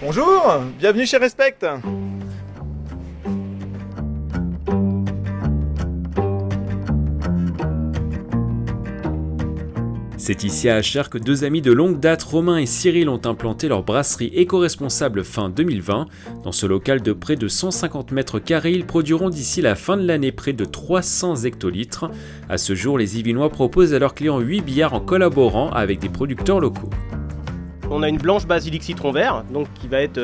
Bonjour, bienvenue chez Respect. C'est ici à Achères que deux amis de longue date, Romain et Cyril, ont implanté leur brasserie éco-responsable fin 2020. Dans ce local de près de 150 mètres carrés, ils produiront d'ici la fin de l'année près de 300 hectolitres. À ce jour, les Yvinois proposent à leurs clients 8 bières en collaborant avec des producteurs locaux. On a une blanche basilic citron vert, donc qui va être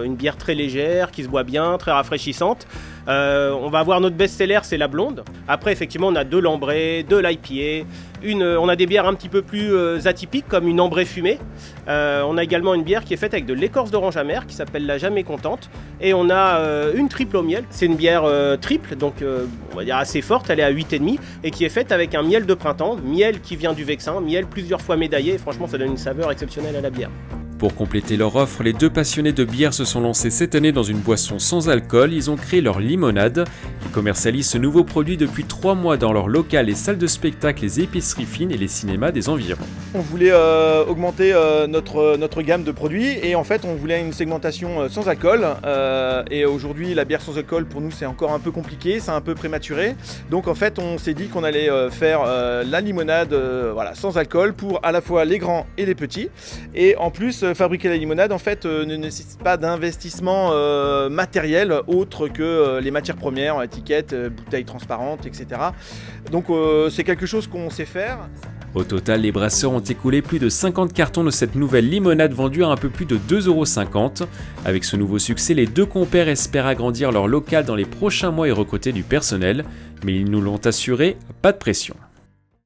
une bière très légère, qui se boit bien, très rafraîchissante. On va avoir notre best-seller, c'est la blonde. Après, effectivement, on a de l'ambré, de l'IPA. On a des bières un petit peu plus atypiques, comme une ambrée fumée. On a également une bière qui est faite avec de l'écorce d'orange amère, qui s'appelle la Jamais Contente. Et on a une triple au miel. C'est une bière triple, donc on va dire assez forte, elle est à 8,5, et qui est faite avec un miel de printemps, miel qui vient du Vexin, miel plusieurs fois médaillé. Et franchement, ça donne une saveur exceptionnelle à la bière. Pour compléter leur offre, les deux passionnés de bière se sont lancés cette année dans une boisson sans alcool. Ils ont créé leur limonade. Ils commercialisent ce nouveau produit depuis 3 mois dans leur local, les salles de spectacle, les épiceries fines et les cinémas des environs. On voulait augmenter notre gamme de produits et en fait on voulait une segmentation sans alcool. Et aujourd'hui la bière sans alcool pour nous c'est encore un peu compliqué, c'est un peu prématuré. Donc en fait on s'est dit qu'on allait faire la limonade sans alcool pour à la fois les grands et les petits. Et en plus fabriquer la limonade en fait ne nécessite pas d'investissement matériel autre que les matières premières, étiquettes, bouteilles transparentes, etc. Donc c'est quelque chose qu'on sait faire. Au total, les brasseurs ont écoulé plus de 50 cartons de cette nouvelle limonade vendue à un peu plus de 2,50 €. Avec ce nouveau succès, les deux compères espèrent agrandir leur local dans les prochains mois et recruter du personnel. Mais ils nous l'ont assuré, pas de pression.